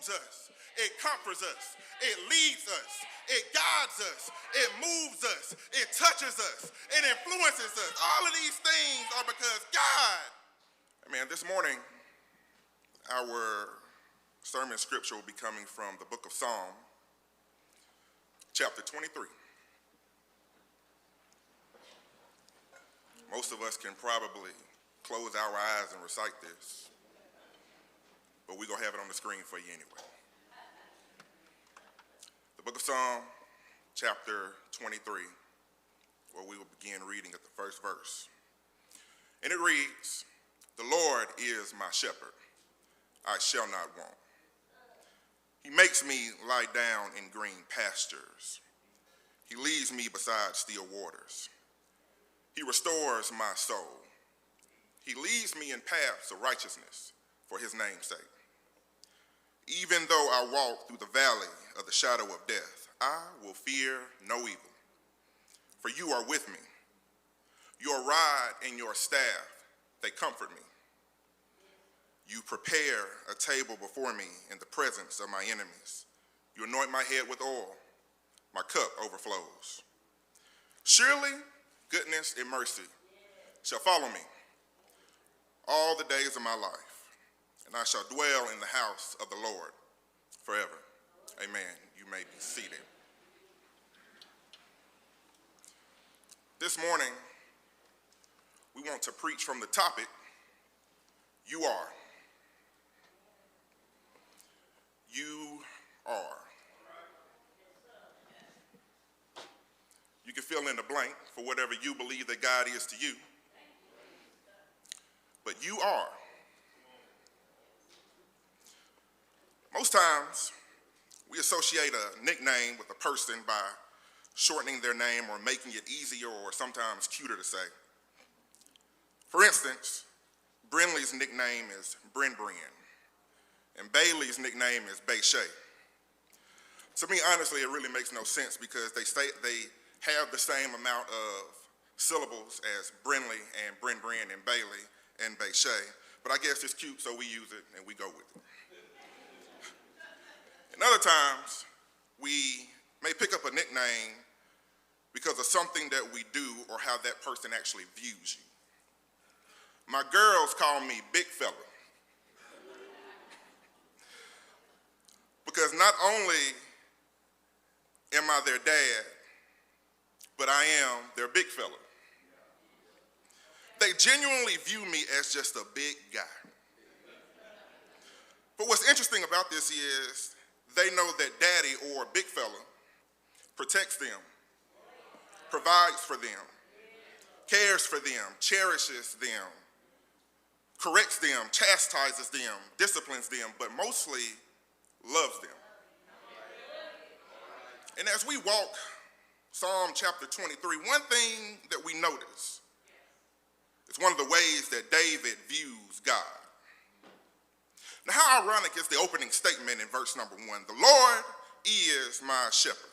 moves us, it comforts us, it leads us, it guides us, it moves us, it touches us, it influences us. All of these things are because God. Amen. This morning, our sermon scripture will be coming from the book of Psalm, chapter 23. Most of us can probably close our eyes and recite this, but we're going to have it on the screen for you anyway. The book of Psalm, chapter 23, where we will begin reading at the first verse. And it reads, "The Lord is my shepherd, I shall not want. He makes me lie down in green pastures. He leads me beside still waters. He restores my soul. He leads me in paths of righteousness for his name's sake. Even though I walk through the valley of the shadow of death, I will fear no evil. For you are with me. Your rod and your staff, they comfort me. You prepare a table before me in the presence of my enemies. You anoint my head with oil. My cup overflows. Surely goodness and mercy shall follow me all the days of my life, and I shall dwell in the house of the Lord forever." Amen. You may be seated. This morning, we want to preach from the topic, You Are. You are. You can fill in the blank for whatever you believe that God is to you. But you are. Most times, we associate a nickname with a person by shortening their name or making it easier or sometimes cuter to say. For instance, Brinley's nickname is Bryn, and Bailey's nickname is Bayshay. To me, honestly, it really makes no sense because they have the same amount of syllables as Brinley and Bryn and Bailey and Bayshay, but I guess it's cute, so we use it and we go with it. And other times, we may pick up a nickname because of something that we do or how that person actually views you. My girls call me Big Fella because not only am I their dad, but I am their big fella. They genuinely view me as just a big guy. But what's interesting about this is they know that daddy or big fella protects them, provides for them, cares for them, cherishes them, corrects them, chastises them, disciplines them, but mostly loves them. And as we walk Psalm chapter 23, one thing that we notice is one of the ways that David views God. Now, how ironic is the opening statement in verse number 1? The Lord is my shepherd.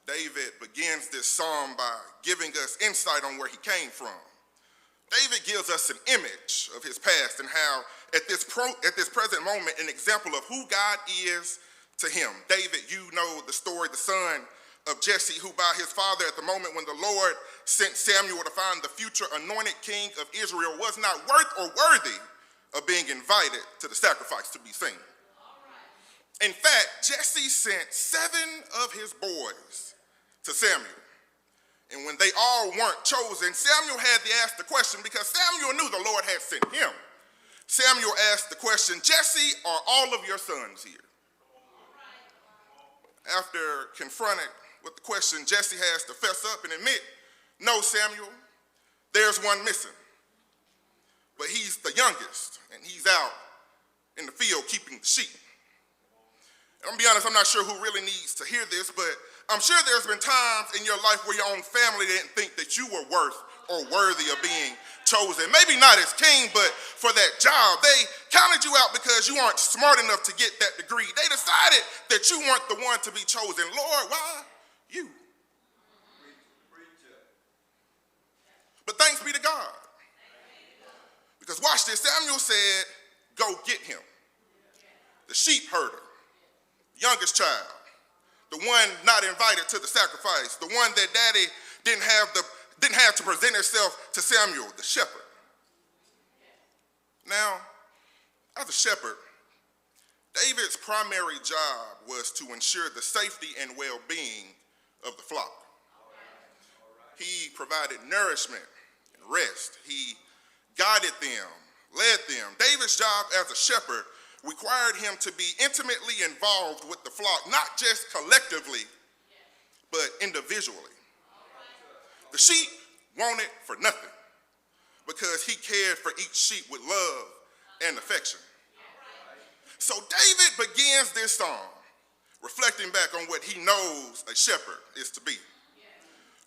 David begins this psalm by giving us insight on where he came from. David gives us an image of his past and how at this present moment, an example of who God is to him. David, you know the story, the son of Jesse, who by his father at the moment when the Lord sent Samuel to find the future anointed king of Israel was not worth or worthy of being invited to the sacrifice to be seen. In fact, Jesse sent 7 of his boys to Samuel. And when they all weren't chosen, Samuel had to ask the question because Samuel knew the Lord had sent him. Samuel asked the question, Jesse, are all of your sons here? After confronted with the question, Jesse has to fess up and admit, no, Samuel, there's one missing. But he's the youngest, and he's out in the field keeping the sheep. And I'm gonna be honest, I'm not sure who really needs to hear this, but I'm sure there's been times in your life where your own family didn't think that you were worth or worthy of being chosen. Maybe not as king, but for that job. They counted you out because you aren't smart enough to get that degree. They decided that you weren't the one to be chosen. Lord, why you? But thanks be to God. Because watch this, Samuel said, go get him. The sheep herder, the youngest child, the one not invited to the sacrifice, the one that daddy didn't have to present himself to Samuel, the shepherd. Now, as a shepherd, David's primary job was to ensure the safety and well-being of the flock. He provided nourishment and rest. He guided them, led them. David's job as a shepherd required him to be intimately involved with the flock, not just collectively, but individually. The sheep wanted for nothing because he cared for each sheep with love and affection. So David begins this song reflecting back on what he knows a shepherd is to be,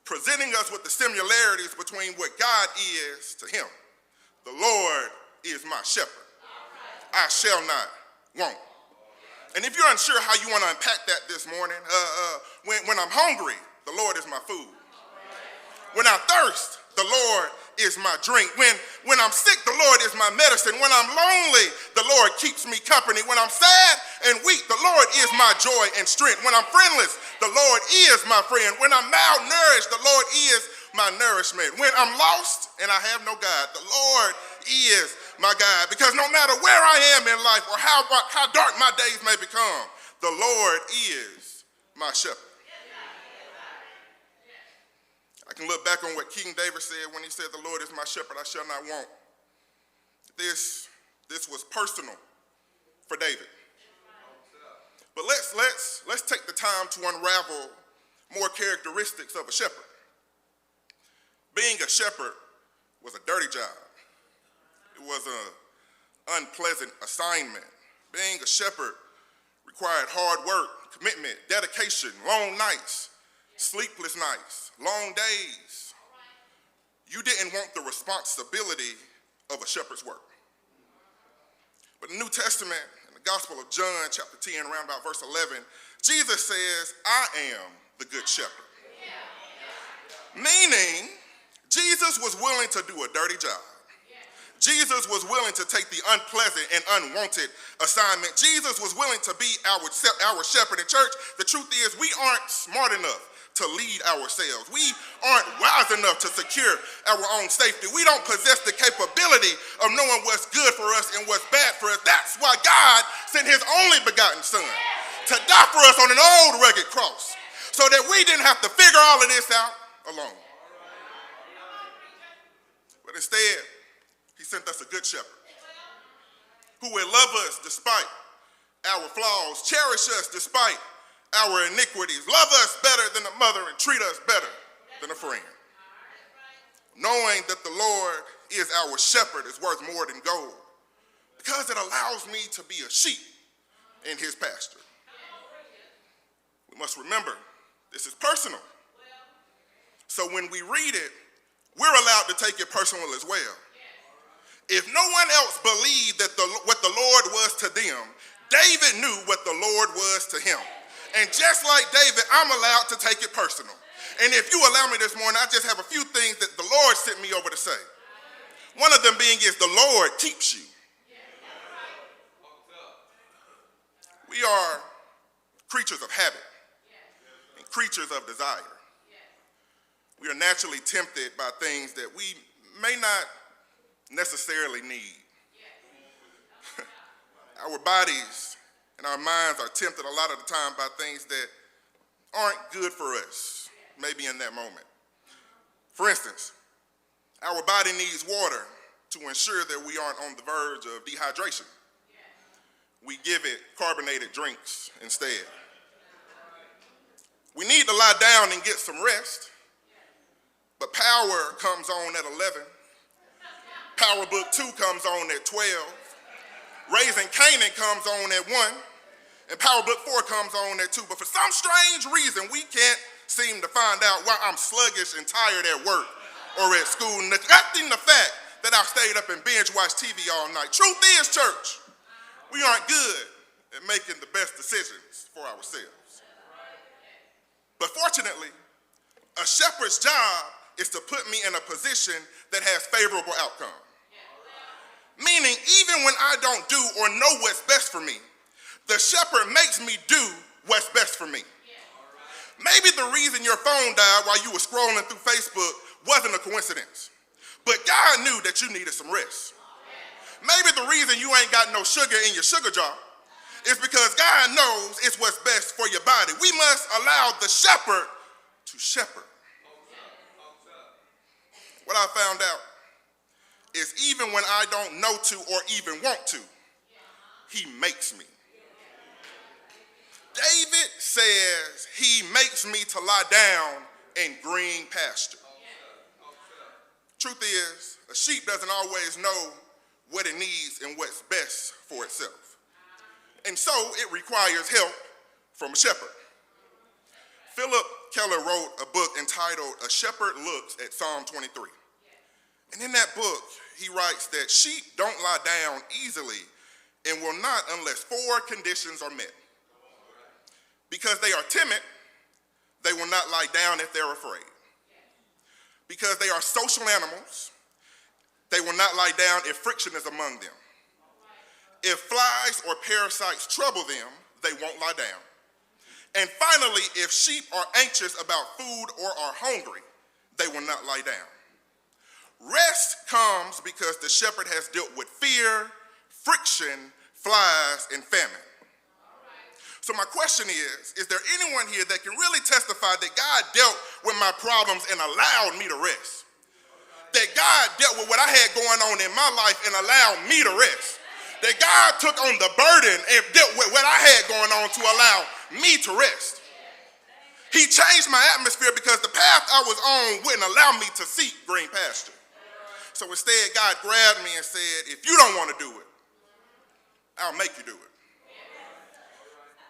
presenting us with the similarities between what God is to him. The Lord is my shepherd. I shall not want. And if you're unsure how you want to unpack that this morning, when I'm hungry, the Lord is my food. When I thirst, the Lord is my drink. When I'm sick, the Lord is my medicine. When I'm lonely, the Lord keeps me company. When I'm sad and weak, the Lord is my joy and strength. When I'm friendless, the Lord is my friend. When I'm malnourished, the Lord is my nourishment. When I'm lost and I have no God, the Lord is my God. Because no matter where I am in life or how dark my days may become, the Lord is my shepherd. I can look back on what King David said when he said, the Lord is my shepherd, I shall not want. This was personal for David. But let's take the time to unravel more characteristics of a shepherd. Being a shepherd was a dirty job. It was an unpleasant assignment. Being a shepherd required hard work, commitment, dedication, long nights, sleepless nights, long days. You didn't want the responsibility of a shepherd's work. But in the New Testament, in the Gospel of John, chapter 10, around about verse 11, Jesus says, I am the good shepherd. Meaning, Jesus was willing to do a dirty job. Jesus was willing to take the unpleasant and unwanted assignment. Jesus was willing to be our shepherd. In church, the truth is we aren't smart enough to lead ourselves. We aren't wise enough to secure our own safety. We don't possess the capability of knowing what's good for us and what's bad for us. That's why God sent his only begotten son to die for us on an old rugged cross so that we didn't have to figure all of this out alone. But instead, he sent us a good shepherd who will love us despite our flaws, cherish us despite our iniquities, love us better than a mother and treat us better than a friend. Knowing that the Lord is our shepherd is worth more than gold because it allows me to be a sheep in his pasture. We must remember this is personal. So when we read it, we're allowed to take it personal as well. If no one else believed that what the Lord was to them, David knew what the Lord was to him. And just like David, I'm allowed to take it personal. And if you allow me this morning, I just have a few things that the Lord sent me over to say. One of them being is the Lord keeps you. We are creatures of habit and creatures of desire. We are naturally tempted by things that we may not necessarily need. Our bodies and our minds are tempted a lot of the time by things that aren't good for us, maybe in that moment. For instance, our body needs water to ensure that we aren't on the verge of dehydration. We give it carbonated drinks instead. We need to lie down and get some rest, but power comes on at 11. Power Book 2 comes on at 12. Raising Canaan comes on at 1. And Power Book 4 comes on at 2. But for some strange reason, we can't seem to find out why I'm sluggish and tired at work or at school, neglecting the fact that I stayed up and binge watched TV all night. Truth is, church, we aren't good at making the best decisions for ourselves. But fortunately, a shepherd's job is to put me in a position that has favorable outcome. Meaning, even when I don't do or know what's best for me, The shepherd makes me do what's best for me. Maybe the reason your phone died while you were scrolling through Facebook wasn't a coincidence, but God knew that you needed some rest. Maybe the reason you ain't got no sugar in your sugar jar is because God knows it's what's best for your body. We must allow the shepherd to shepherd. What I found out is even when I don't know to or even want to, he makes me. David says he makes me to lie down in green pasture. Truth is, a sheep doesn't always know what it needs and what's best for itself. And so it requires help from a shepherd. Philip Keller wrote a book entitled A Shepherd Looks at Psalm 23. And in that book, he writes that sheep don't lie down easily and will not unless 4 conditions are met. Because they are timid, they will not lie down if they're afraid. Because they are social animals, they will not lie down if friction is among them. If flies or parasites trouble them, they won't lie down. And finally, if sheep are anxious about food or are hungry, they will not lie down. Rest comes because the shepherd has dealt with fear, friction, flies, and famine. So my question is there anyone here that can really testify that God dealt with my problems and allowed me to rest? That God dealt with what I had going on in my life and allowed me to rest? That God took on the burden and dealt with what I had going on to allow me to rest? He changed my atmosphere because the path I was on wouldn't allow me to seek green pasture. So instead, God grabbed me and said, if you don't want to do it, I'll make you do it.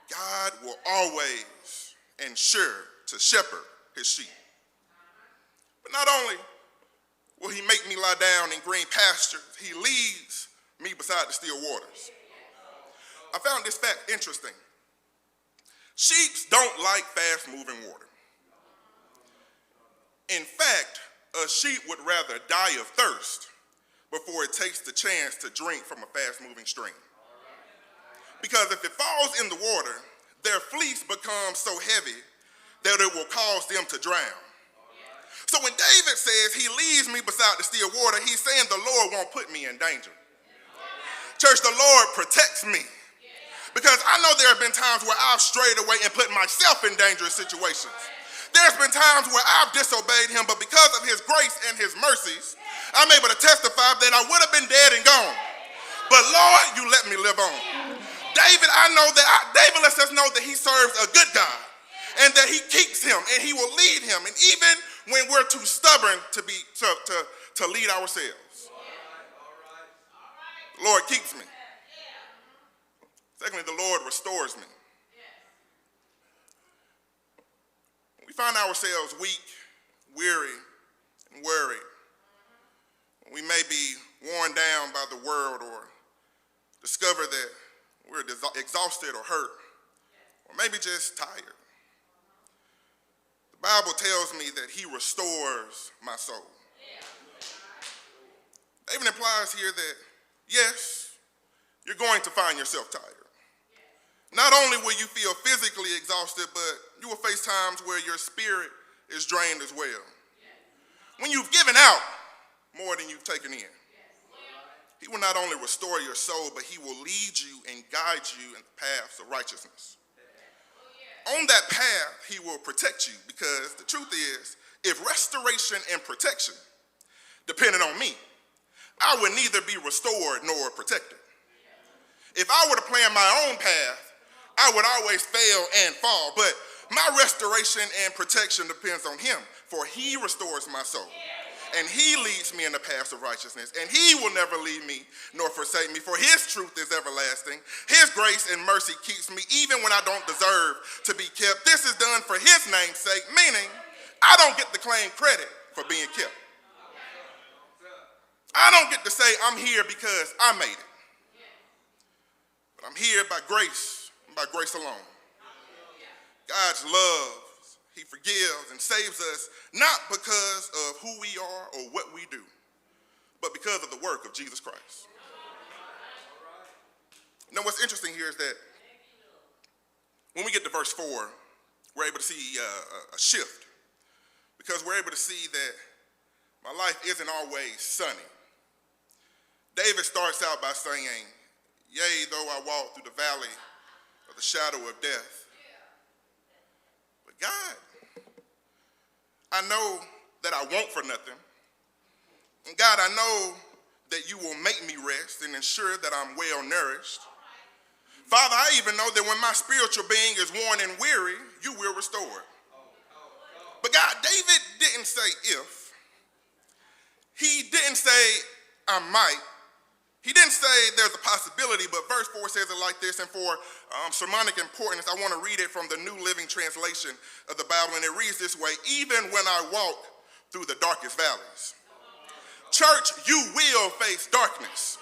God will always ensure to shepherd his sheep. But not only will he make me lie down in green pastures, he leads me beside the still waters. I found this fact interesting. Sheep don't like fast-moving water. In fact, a sheep would rather die of thirst before it takes the chance to drink from a fast-moving stream. Because if it falls in the water, their fleece becomes so heavy that it will cause them to drown. So when David says he leads me beside the still water, he's saying the Lord won't put me in danger. Church, the Lord protects me. Because I know there have been times where I've strayed away and put myself in dangerous situations. There's been times where I've disobeyed him, but because of his grace and his mercies, I'm able to testify that I would have been dead and gone. But Lord, you let me live on. David lets us know that he serves a good God and that he keeps him and he will lead him. And even when we're too stubborn to lead ourselves, the Lord keeps me. Secondly, the Lord restores me. When we find ourselves weak, weary, and worried, we may be worn down by the world or discover that we're exhausted or hurt, or maybe just tired. The Bible tells me that he restores my soul. David implies here that, yes, you're going to find yourself tired. Not only will you feel physically exhausted, but you will face times where your spirit is drained as well. When you've given out more than you've taken in. He will not only restore your soul, but he will lead you and guide you in the paths of righteousness. On that path, he will protect you, because the truth is, if restoration and protection depended on me, I would neither be restored nor protected. If I were to plan my own path, I would always fail and fall, but my restoration and protection depends on him, for he restores my soul. And he leads me in the paths of righteousness, and he will never leave me nor forsake me, for his truth is everlasting. His grace and mercy keeps me even when I don't deserve to be kept. This is done for his name's sake, meaning I don't get to claim credit for being kept. I don't get to say I'm here because I made it. But I'm here by grace, and by grace alone. God's love, he forgives and saves us not because of who we are or what we do, but because of the work of Jesus Christ. You know, what's interesting here is that when we get to verse 4, we're able to see a shift, because we're able to see that my life isn't always sunny. David starts out by saying, yea, though I walk through the valley of the shadow of death. But God, I know that I want for nothing. And God, I know that you will make me rest and ensure that I'm well nourished. Father, I even know that when my spiritual being is worn and weary, you will restore it. But God, David didn't say if. He didn't say I might. He didn't say there's a possibility, but verse 4 says it like this, and for sermonic importance, I want to read it from the New Living Translation of the Bible, and it reads this way: even when I walk through the darkest valleys. Church, you will face darkness.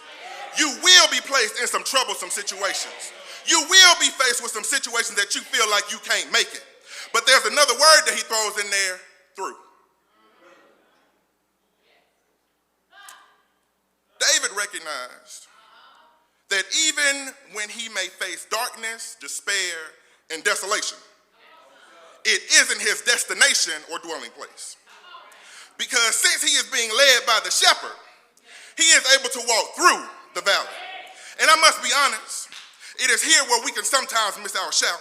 You will be placed in some troublesome situations. You will be faced with some situations that you feel like you can't make it. But there's another word that he throws in there: through. David recognized that even when he may face darkness, despair, and desolation, it isn't his destination or dwelling place. Because since he is being led by the shepherd, he is able to walk through the valley. And I must be honest, it is here where we can sometimes miss our shout.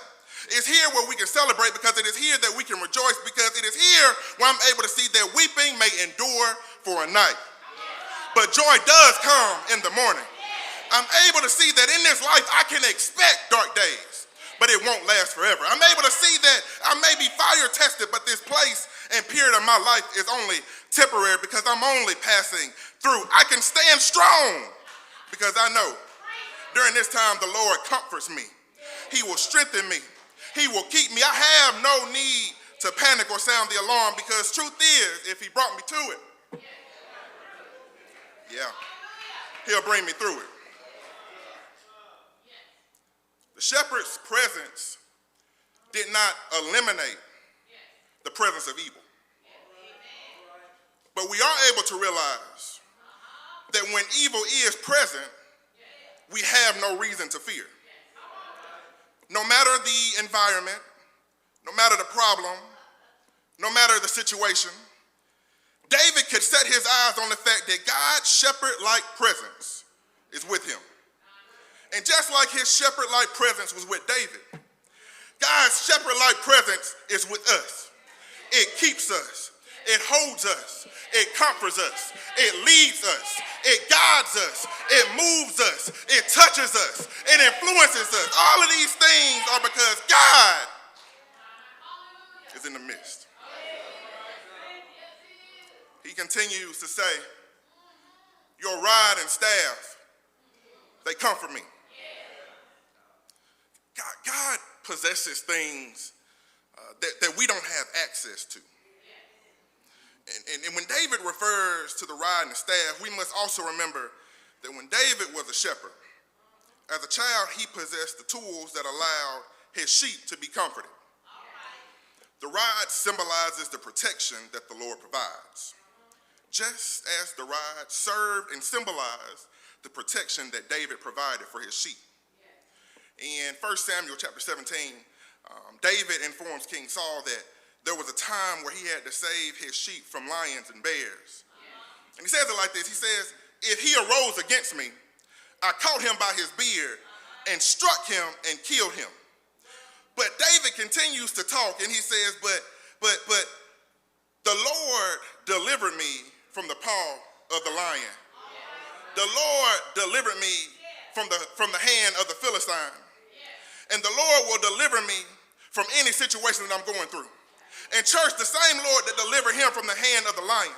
It's here where we can celebrate, because it is here that we can rejoice, because it is here where I'm able to see that weeping may endure for a night, but joy does come in the morning. I'm able to see that in this life I can expect dark days, but it won't last forever. I'm able to see that I may be fire tested, but this place and period of my life is only temporary, because I'm only passing through. I can stand strong because I know during this time the Lord comforts me. He will strengthen me. He will keep me. I have no need to panic or sound the alarm, because truth is, if he brought me to it, yeah, he'll bring me through it. The shepherd's presence did not eliminate the presence of evil. But we are able to realize that when evil is present, we have no reason to fear. No matter the environment, no matter the problem, no matter the situation, David could set his eyes on the fact that God's shepherd-like presence is with him. And just like his shepherd-like presence was with David, God's shepherd-like presence is with us. It keeps us. It holds us. It comforts us. It leads us. It guides us. It moves us. It touches us. It influences us. All of these things are because God is in the midst. He continues to say, your rod and staff, they comfort me. God possesses things that we don't have access to. And when David refers to the rod and the staff, we must also remember that when David was a shepherd, as a child, he possessed the tools that allowed his sheep to be comforted. The rod symbolizes the protection that the Lord provides, just as the rod served and symbolized the protection that David provided for his sheep. In 1 Samuel chapter 17, David informs King Saul that there was a time where he had to save his sheep from lions and bears. And he says it like this. He says, if he arose against me, I caught him by his beard and struck him and killed him. But David continues to talk, and he says, but the Lord delivered me from the paw of the lion. The Lord delivered me from the hand of the Philistine. And the Lord will deliver me from any situation that I'm going through. And church, the same Lord that delivered him from the hand of the lion,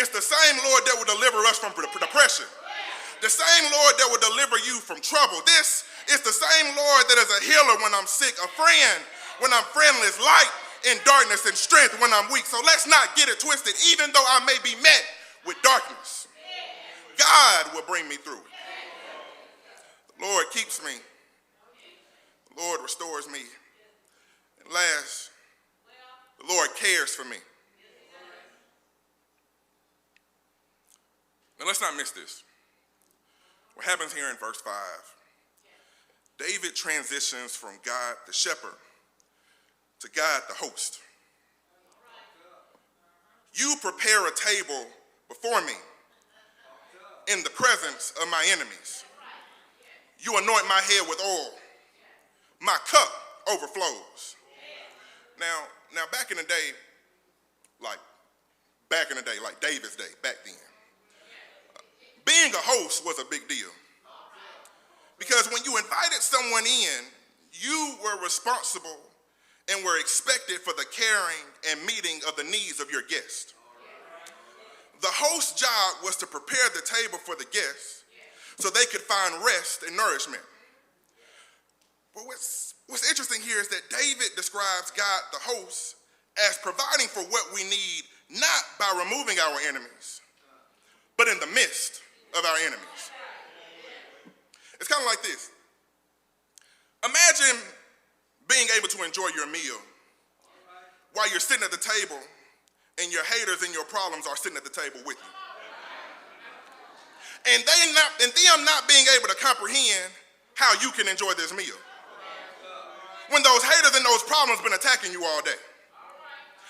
it's the same Lord that will deliver us from depression. The same Lord that will deliver you from trouble. This is the same Lord that is a healer when I'm sick, a friend when I'm friendless, light in darkness, and strength when I'm weak. So let's not get it twisted. Even though I may be met with darkness, God will bring me through it. The Lord keeps me. The Lord restores me. And last, the Lord cares for me. Now let's not miss this. What happens here in verse 5? David transitions from God the shepherd to God the host. You prepare a table before me in the presence of my enemies. You anoint my head with oil. My cup overflows. Now back in the day, like David's day, back then, being a host was a big deal. Because when you invited someone in, you were responsible and were expected for the caring and meeting of the needs of your guest. The host's job was to prepare the table for the guests so they could find rest and nourishment. But what's interesting here is that David describes God, the host, as providing for what we need, not by removing our enemies, but in the midst of our enemies. It's kind of like this. Imagine being able to enjoy your meal while you're sitting at the table and your haters and your problems are sitting at the table with you. And them not being able to comprehend how you can enjoy this meal when those haters and those problems been attacking you all day.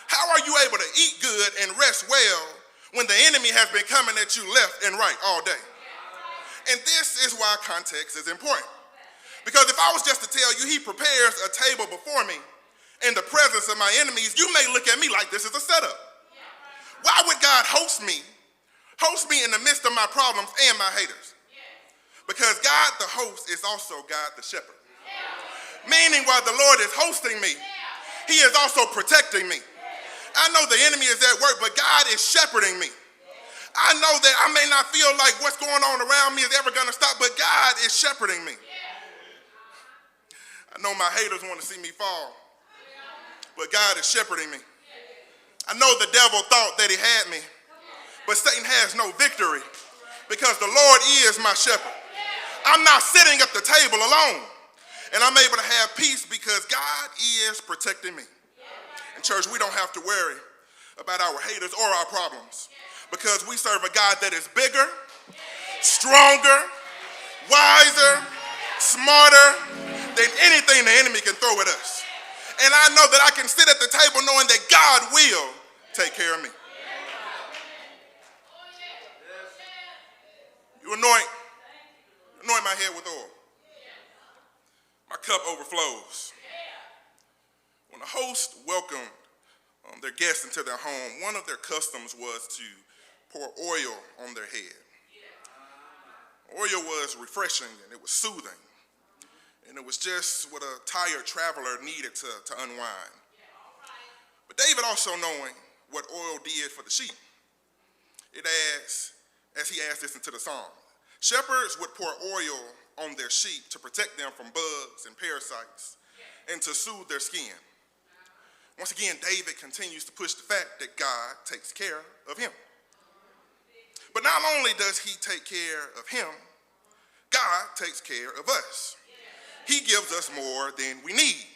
How are you able to eat good and rest well when the enemy has been coming at you left and right all day? And this is why context is important. Because if I was just to tell you he prepares a table before me in the presence of my enemies, you may look at me like this is a setup. Why would God host me in the midst of my problems and my haters? Because God the host is also God the shepherd. Meaning while the Lord is hosting me, he is also protecting me. I know the enemy is at work, but God is shepherding me. I know that I may not feel like what's going on around me is ever going to stop, but God is shepherding me. I know my haters want to see me fall, but God is shepherding me. I know the devil thought that he had me, but Satan has no victory because the Lord is my shepherd. I'm not sitting at the table alone, and I'm able to have peace because God is protecting me. And church, we don't have to worry about our haters or our problems because we serve a God that is bigger, stronger, wiser, smarter than anything the enemy can throw at us. And I know that I can sit at the table knowing that God will take care of me. You anoint my head with oil. My cup overflows. When a host welcomed their guests into their home, one of their customs was to pour oil on their head. Oil was refreshing and it was soothing. And it was just what a tired traveler needed to unwind. But David also knowing what oil did for the sheep, it adds, as he adds this into the psalm, shepherds would pour oil on their sheep to protect them from bugs and parasites and to soothe their skin. Once again, David continues to push the fact that God takes care of him. But not only does he take care of him, God takes care of us. He gives us more than we need.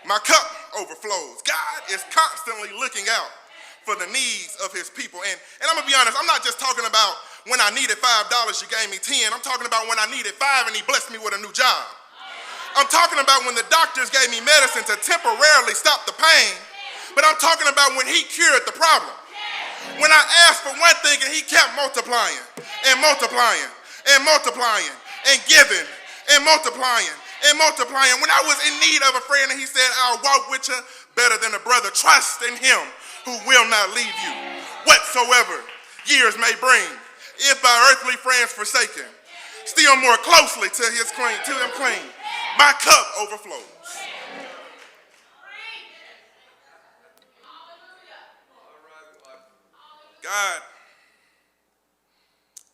My cup overflows. God is constantly looking out for the needs of his people. And I'm going to be honest, I'm not just talking about when I needed $5, you gave me 10. I'm talking about when I needed 5 and he blessed me with a new job. I'm talking about when the doctors gave me medicine to temporarily stop the pain. But I'm talking about when he cured the problem. When I asked for one thing and he kept multiplying and multiplying and multiplying and giving and multiplying and multiplying. When I was in need of a friend and he said, I'll walk with you better than a brother. Trust in him who will not leave you whatsoever years may bring. If by earthly friends forsaken, still more closely to him cling. My cup overflows. God,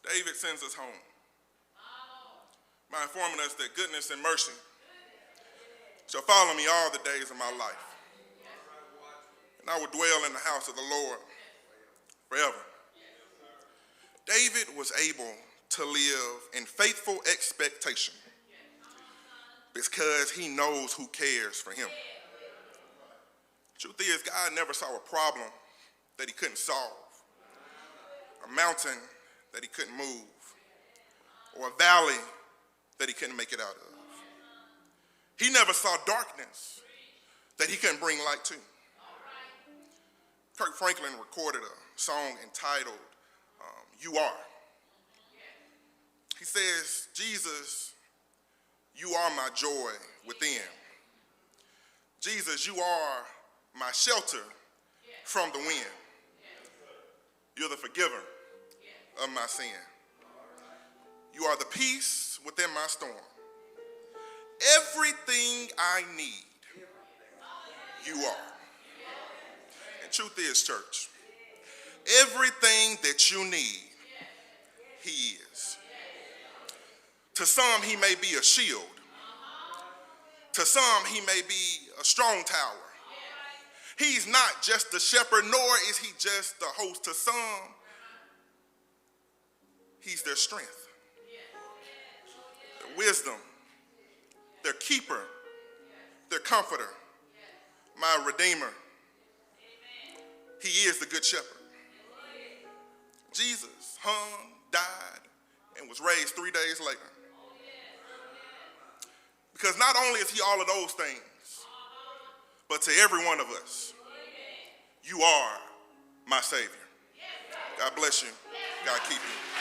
David sends us home by informing us that goodness and mercy shall follow me all the days of my life. And I will dwell in the house of the Lord forever. David was able to live in faithful expectation because he knows who cares for him. Truth is, God never saw a problem that he couldn't solve, a mountain that he couldn't move, or a valley that he couldn't make it out of. He never saw darkness that he couldn't bring light to. Kirk Franklin recorded a song entitled, You Are. He says, Jesus, you are my joy within. Jesus, you are my shelter from the wind. You're the forgiver of my sin. You are the peace within my storm. Everything I need, you are. And truth is, church, everything that you need, he is. To some, he may be a shield. To some, he may be a strong tower. He's not just the shepherd, nor is he just the host. To some, he's their strength, their wisdom, their keeper, their comforter, my redeemer. He is the good shepherd. Jesus hung, died, and was raised 3 days later. Because not only is he all of those things, but to every one of us, you are my Savior. God bless you. God keep you.